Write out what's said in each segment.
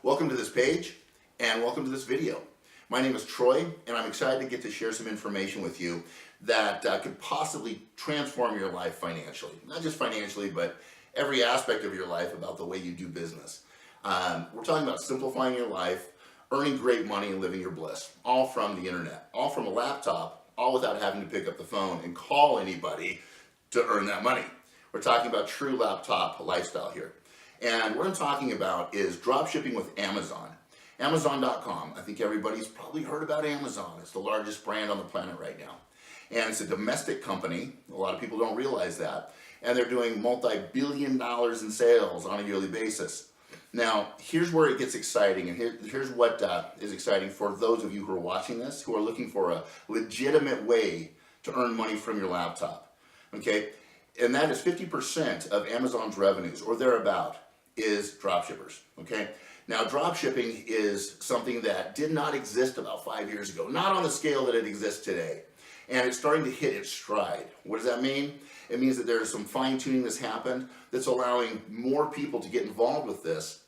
Welcome to this page and welcome to this video. My name is Troy and I'm excited to get to share some information with you that could possibly transform your life financially. Not just financially, but every aspect of your life about the way you do business. We're talking about simplifying your life, earning great money and living your bliss, all from the internet, all from a laptop, all without having to pick up the phone and call anybody to earn that money. We're talking about true laptop lifestyle here. And what I'm talking about is drop shipping with Amazon. Amazon.com. I think everybody's probably heard about Amazon. It's the largest brand on the planet right now. And it's a domestic company. A lot of people don't realize that. And they're doing multi-billion dollars in sales on a yearly basis. Now, here's where it gets exciting, and here's what is exciting for those of you who are watching this, who are looking for a legitimate way to earn money from your laptop. Okay? And that is 50% of Amazon's revenues, or thereabout, is dropshippers. Okay? Now, dropshipping is something that did not exist about 5 years ago, not on the scale that it exists today. And it's starting to hit its stride. What does that mean? It means that there's some fine-tuning that's happened that's allowing more people to get involved with this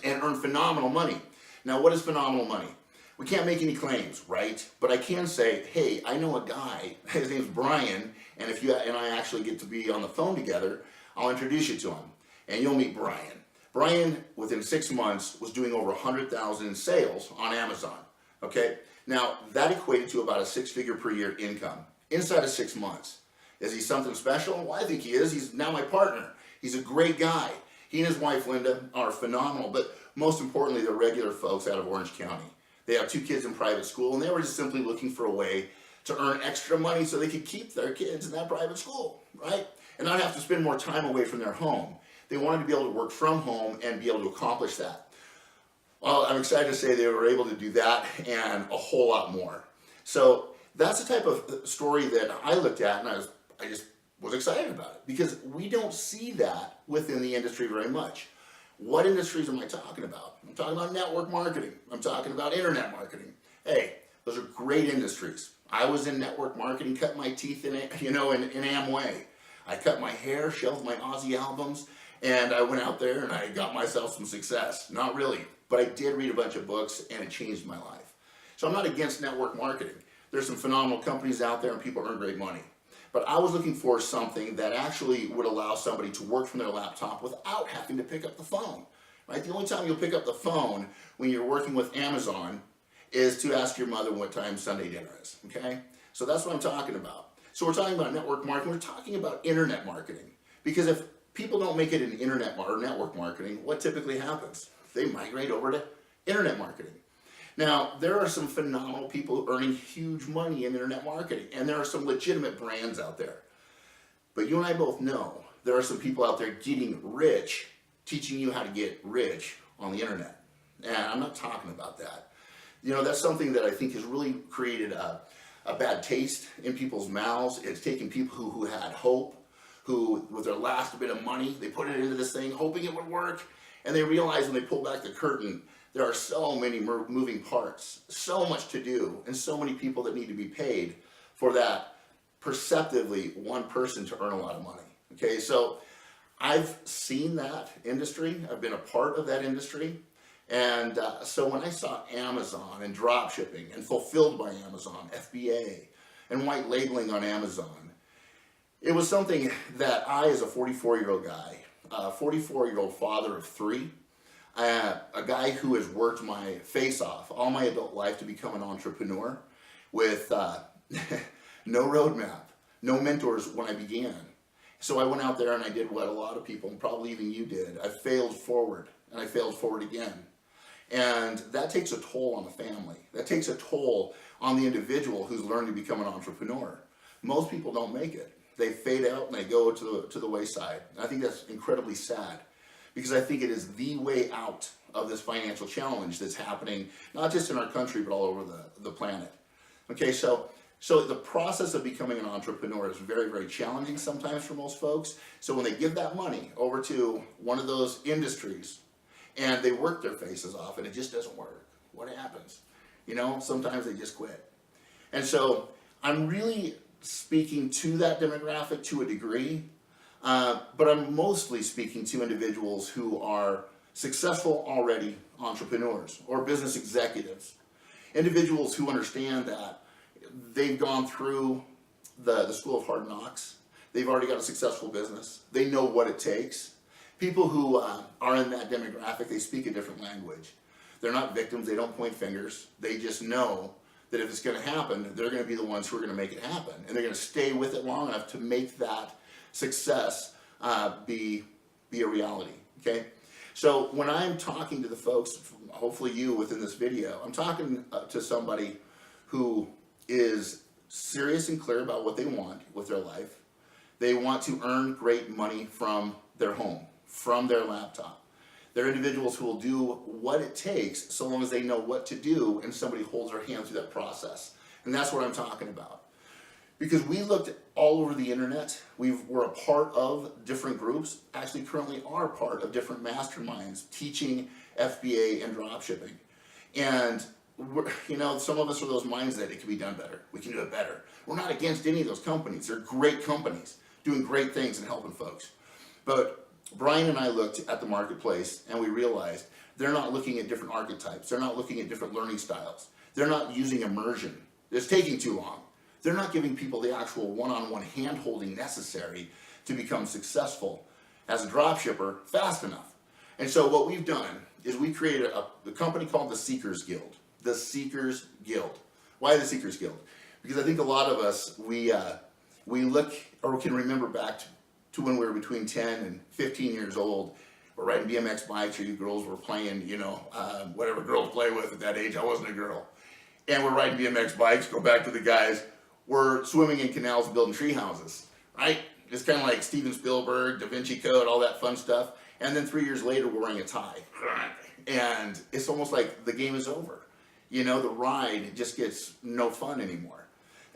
and earn phenomenal money. Now, what is phenomenal money? We can't make any claims, right? But I can say, hey, I know a guy, his name's Brian, and if you and I actually get to be on the phone together, I'll introduce you to him, and you'll meet Brian. Brian, within 6 months, was doing over 100,000 in sales on Amazon, okay? Now, that equated to about a six-figure per year income inside of 6 months. Is he something special? Well, I think he is. He's now my partner. He's a great guy. He and his wife, Linda, are phenomenal, but most importantly, they're regular folks out of Orange County. They have 2 kids in private school, and they were just simply looking for a way to earn extra money so they could keep their kids in that private school, right? And not have to spend more time away from their home. They wanted to be able to work from home and be able to accomplish that. Well, I'm excited to say they were able to do that and a whole lot more. So that's the type of story that I looked at, and I just was excited about it because we don't see that within the industry very much. What industries am I talking about? I'm talking about network marketing. I'm talking about internet marketing. Hey, those are great industries. I was in network marketing, cut my teeth in it, in Amway. I cut my hair, shelved my Aussie albums, and I went out there and I got myself some success. Not really, but I did read a bunch of books and it changed my life. So I'm not against network marketing. There's some phenomenal companies out there and people earn great money. But I was looking for something that actually would allow somebody to work from their laptop without having to pick up the phone. Right? The only time you'll pick up the phone when you're working with Amazon is to ask your mother what time Sunday dinner is. Okay? So that's what I'm talking about. So we're talking about network marketing. We're talking about internet marketing. Because if people don't make it in internet or network marketing, what typically happens? They migrate over to internet marketing. Now, there are some phenomenal people earning huge money in internet marketing, and there are some legitimate brands out there. But you and I both know there are some people out there getting rich, teaching you how to get rich on the internet. And I'm not talking about that. That's something that I think has really created a bad taste in people's mouths. It's taken people who had hope, who, with their last bit of money, they put it into this thing, hoping it would work, and they realize when they pull back the curtain, there are so many moving parts, so much to do, and so many people that need to be paid for that perceptively one person to earn a lot of money. Okay, so I've seen that industry. I've been a part of that industry. And so when I saw Amazon and drop shipping and fulfilled by Amazon, FBA, and white labeling on Amazon, it was something that I, as a 44-year-old guy, a 44-year-old father of 3, a guy who has worked my face off all my adult life to become an entrepreneur with no roadmap, no mentors when I began. So I went out there and I did what a lot of people, and probably even you did. I failed forward, and I failed forward again. And that takes a toll on the family. That takes a toll on the individual who's learned to become an entrepreneur. Most people don't make it. They fade out and they go to the wayside. And I think that's incredibly sad, because I think it is the way out of this financial challenge that's happening, not just in our country, but all over the planet. Okay, so the process of becoming an entrepreneur is very, very challenging sometimes for most folks. So when they give that money over to one of those industries and they work their faces off and it just doesn't work, what happens? Sometimes they just quit. And so I'm really speaking to that demographic to a degree, but I'm mostly speaking to individuals who are successful already entrepreneurs or business executives, individuals who understand that they've gone through the school of hard knocks. They've already got a successful business. They know what it takes. People who are in that demographic, they speak a different language. They're not victims. They don't point fingers. They just know that if it's going to happen, they're going to be the ones who are going to make it happen. And they're going to stay with it long enough to make that success be a reality, okay? So when I'm talking to the folks, hopefully you within this video, I'm talking to somebody who is serious and clear about what they want with their life. They want to earn great money from their home, from their laptop. They're individuals who will do what it takes so long as they know what to do and somebody holds their hand through that process. And that's what I'm talking about. Because we looked all over the internet, we're a part of different groups, actually currently are part of different masterminds teaching FBA and dropshipping. And some of us are those minds that it can be done better. We can do it better. We're not against any of those companies. They're great companies doing great things and helping folks. But Brian and I looked at the marketplace and we realized they're not looking at different archetypes. They're not looking at different learning styles. They're not using immersion. It's taking too long. They're not giving people the actual one-on-one hand-holding necessary to become successful as a dropshipper fast enough. And so what we've done is we created a company called the Seekers Guild. The Seekers Guild. Why the Seekers Guild? Because I think a lot of us, we look or can remember back to when we were between 10 and 15 years old. We're riding BMX bikes, or you girls were playing, whatever girls play with at that age. I wasn't a girl. And we're riding BMX bikes, go back to the guys. We're swimming in canals and building tree houses, right? It's kind of like Steven Spielberg, Da Vinci Code, all that fun stuff. And then 3 years later, we're wearing a tie. And it's almost like the game is over. The ride just gets no fun anymore.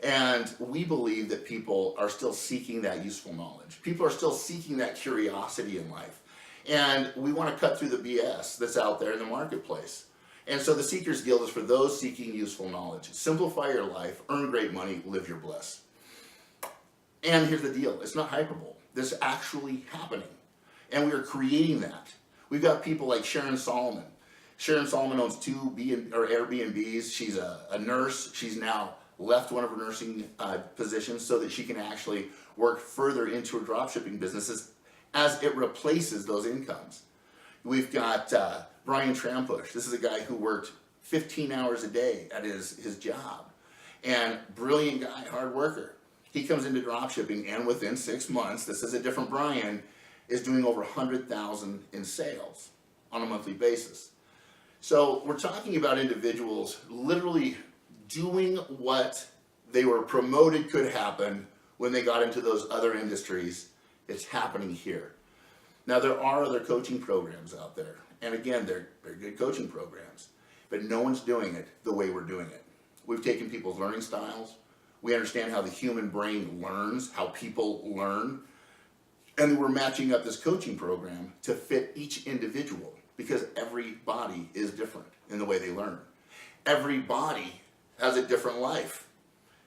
And we believe that people are still seeking that useful knowledge. People are still seeking that curiosity in life. And we want to cut through the BS that's out there in the marketplace. And so the Seekers Guild is for those seeking useful knowledge. Simplify your life, earn great money, live your bliss. And here's the deal. It's not hyperbole. This is actually happening. And we are creating that. We've got people like Sharon Solomon. Sharon Solomon owns 2 Airbnbs. She's a nurse. She's now left one of her nursing positions so that she can actually work further into her dropshipping businesses as it replaces those incomes. We've got Brian Trampush. This is a guy who worked 15 hours a day at his job. And brilliant guy, hard worker. He comes into dropshipping, and within 6 months, this is a different Brian, is doing over 100,000 in sales on a monthly basis. So we're talking about individuals literally doing what they were promoted could happen when they got into those other industries. It's happening here. Now, there are other coaching programs out there. And again, they're good coaching programs. But no one's doing it the way we're doing it. We've taken people's learning styles. We understand how the human brain learns, how people learn. And we're matching up this coaching program to fit each individual, because everybody is different in the way they learn. Everybody has a different life.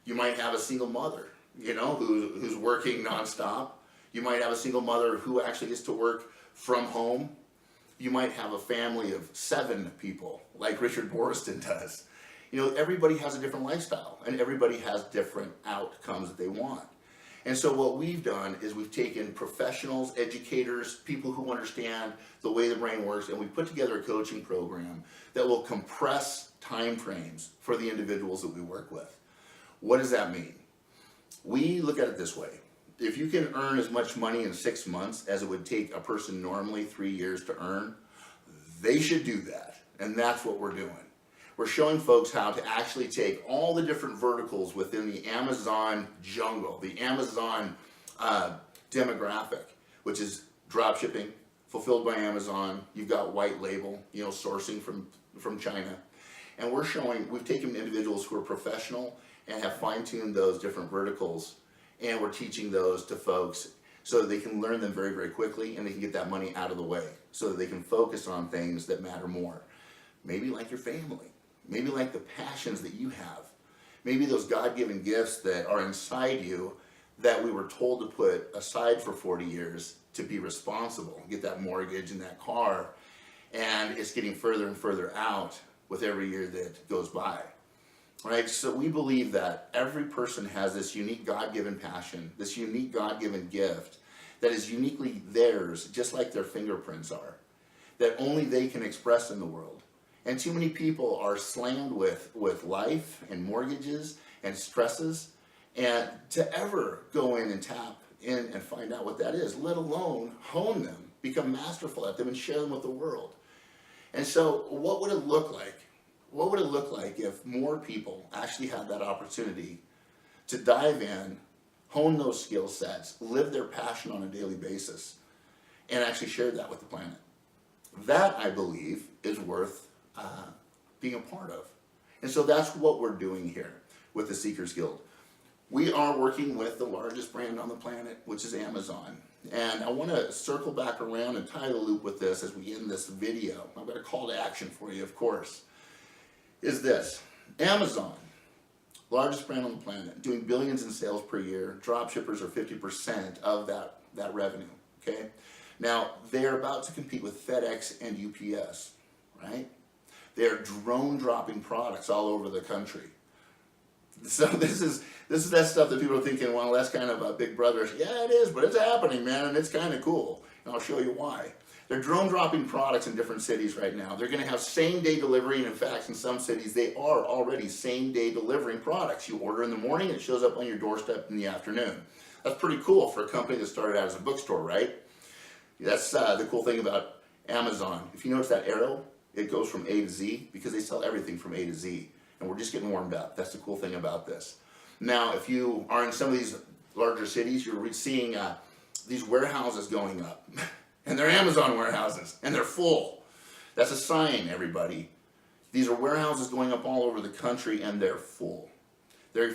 You might have a single mother, who's working nonstop. You might have a single mother who actually gets to work from home. You might have a family of 7 people, like Richard Boriston does. Everybody has a different lifestyle, and everybody has different outcomes that they want. And so what we've done is we've taken professionals, educators, people who understand the way the brain works, and we put together a coaching program that will compress time frames for the individuals that we work with. What does that mean? We look at it this way. If you can earn as much money in 6 months as it would take a person normally 3 years to earn, they should do that. And that's what we're doing. We're showing folks how to actually take all the different verticals within the Amazon jungle, the Amazon demographic, which is dropshipping, fulfilled by Amazon. You've got white label, sourcing from China. And we've taken individuals who are professional and have fine-tuned those different verticals, and we're teaching those to folks so that they can learn them very, very quickly, and they can get that money out of the way so that they can focus on things that matter more. Maybe like your family. Maybe like the passions that you have. Maybe those God-given gifts that are inside you that we were told to put aside for 40 years to be responsible, get that mortgage and that car. and it's getting further and further out with every year that goes by. Right? So we believe that every person has this unique God-given passion, this unique God-given gift that is uniquely theirs, just like their fingerprints are, that only they can express in the world. And too many people are slammed with life and mortgages and stresses, and to ever go in and tap in and find out what that is, let alone hone them, become masterful at them, and share them with the world. And so what would it look like? What would it look like if more people actually had that opportunity to dive in, hone those skill sets, live their passion on a daily basis, and actually share that with the planet? That, I believe, is worth being a part of. And so that's what we're doing here with the Seekers Guild. We are working with the largest brand on the planet, which is Amazon. And I want to circle back around and tie the loop with this as we end this video. I've got a call to action for you, of course. Is this: Amazon, largest brand on the planet, doing billions in sales per year. Drop shippers are 50% of that revenue, okay? Now, they're about to compete with FedEx and UPS, right? They're drone dropping products all over the country. So this is that stuff that people are thinking, well, that's kind of a Big Brother. Yeah, it is, but it's happening, man, and it's kind of cool. And I'll show you why. They're drone dropping products in different cities right now. They're going to have same-day delivery, and in fact, in some cities, they are already same-day delivering products. You order in the morning, it shows up on your doorstep in the afternoon. That's pretty cool for a company that started out as a bookstore, right? That's the cool thing about Amazon. If you notice that arrow, it goes from A to Z because they sell everything from A to Z. And we're just getting warmed up. That's the cool thing about this. Now, if you are in some of these larger cities, you're seeing these warehouses going up. And they're Amazon warehouses, and they're full. That's a sign, everybody. These are warehouses going up all over the country, and they're full. They're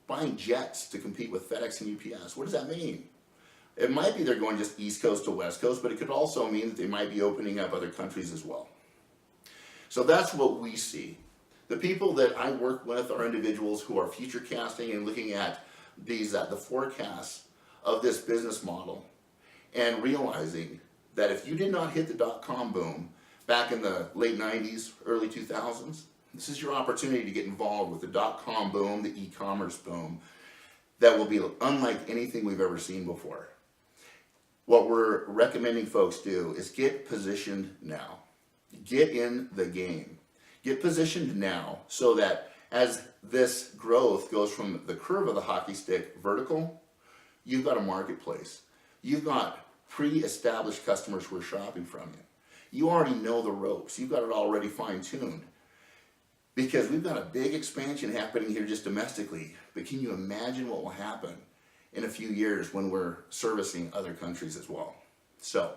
buying jets to compete with FedEx and UPS. What does that mean? It might be they're going just East Coast to West Coast, but it could also mean that they might be opening up other countries as well. So that's what we see. The people that I work with are individuals who are future casting and looking at these the forecasts of this business model and realizing that if you did not hit the dot-com boom back in the late 90s, early 2000s, this is your opportunity to get involved with the dot-com boom, the e-commerce boom, that will be unlike anything we've ever seen before. What we're recommending folks do is get positioned now. Get in the game. Get positioned now so that as this growth goes from the curve of the hockey stick vertical, you've got a marketplace. You've got pre-established customers who are shopping from you. You already know the ropes. You've got it already fine-tuned. Because we've got a big expansion happening here just domestically. But can you imagine what will happen in a few years when we're servicing other countries as well? So,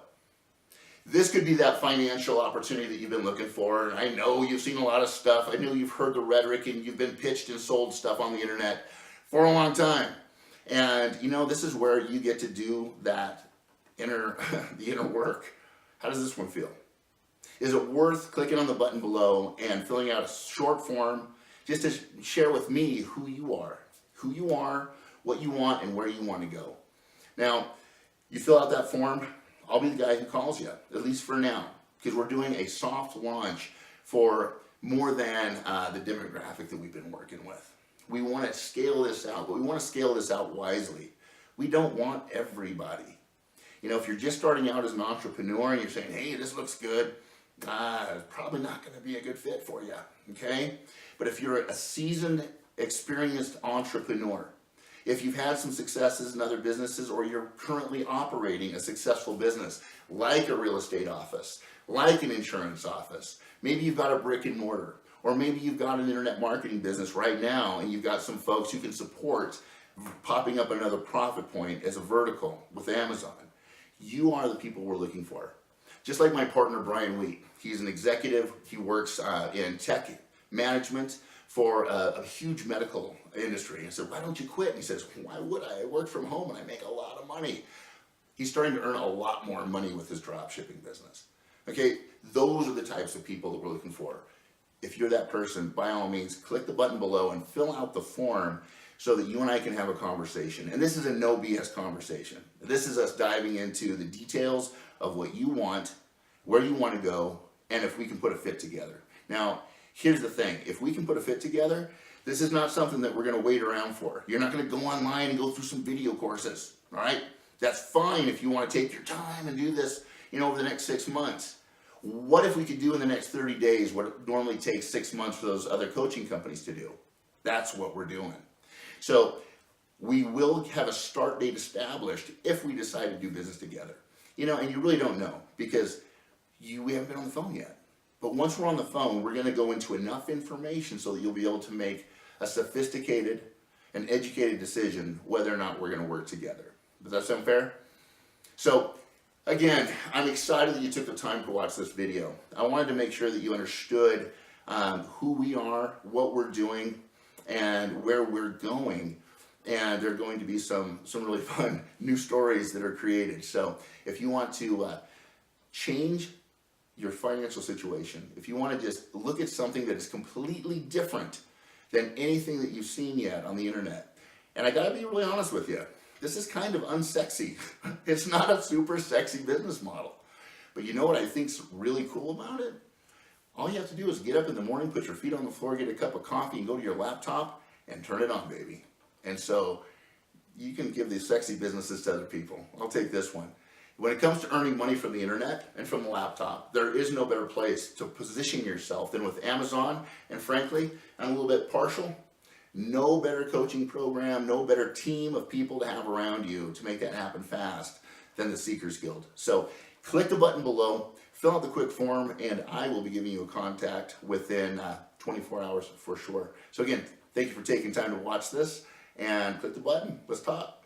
this could be that financial opportunity that you've been looking for. And I know you've seen a lot of stuff. I know you've heard the rhetoric and you've been pitched and sold stuff on the internet for a long time. And you know, this is where you get to do that the inner work. How does this one feel? Is it worth clicking on the button below and filling out a short form just to share with me who you are, what you want, and where you want to go? Now, you fill out that form, I'll be the guy who calls you, at least for now, because we're doing a soft launch for more than the demographic that we've been working with. We want to scale this out, but we want to scale this out wisely. We don't want everybody. You know, if you're just starting out as an entrepreneur and you're saying, hey, this looks good, it's probably not going to be a good fit for you, okay? But if you're a seasoned, experienced entrepreneur, if you've had some successes in other businesses or you're currently operating a successful business, like a real estate office, like an insurance office, maybe you've got a brick and mortar, or maybe you've got an internet marketing business right now and you've got some folks who can support popping up another profit point as a vertical with Amazon. You are the people we're looking for. Just like my partner, Brian Wheat. He's an executive. He works in tech management for a huge medical industry. I said, why don't you quit? And he says, why would I? I work from home and I make a lot of money. He's starting to earn a lot more money with his drop shipping business. Okay, those are the types of people that we're looking for. If you're that person, by all means, click the button below and fill out the form so that you and I can have a conversation. And this is a no BS conversation. This is us diving into the details of what you want, where you want to go, and if we can put a fit together. Now, here's the thing. If we can put a fit together, this is not something that we're going to wait around for. You're not going to go online and go through some video courses, all right? That's fine if you want to take your time and do this, over the next 6 months. What if we could do in the next 30 days what it normally takes 6 months for those other coaching companies to do? That's what we're doing. So we will have a start date established if we decide to do business together. And you really don't know because we haven't been on the phone yet. But once we're on the phone, we're going to go into enough information so that you'll be able to make a sophisticated and educated decision whether or not we're going to work together. Does that sound fair? So again, I'm excited that you took the time to watch this video. I wanted to make sure that you understood who we are, what we're doing, and where we're going. And there are going to be some really fun new stories that are created. So if you want to change your financial situation, if you want to just look at something that is completely different than anything that you've seen yet on the internet, and I gotta be really honest with you, this is kind of unsexy. It's not a super sexy business model. But you know what I think's really cool about it? All you have to do is get up in the morning, put your feet on the floor, get a cup of coffee, and go to your laptop and turn it on, baby. And so you can give these sexy businesses to other people. I'll take this one. When it comes to earning money from the internet and from the laptop, there is no better place to position yourself than with Amazon. And frankly, I'm a little bit partial. No better coaching program, no better team of people to have around you to make that happen fast than the Seekers Guild. So click the button below, fill out the quick form, and I will be giving you a contact within 24 hours for sure. So again, thank you for taking time to watch this, and click the button. Let's talk.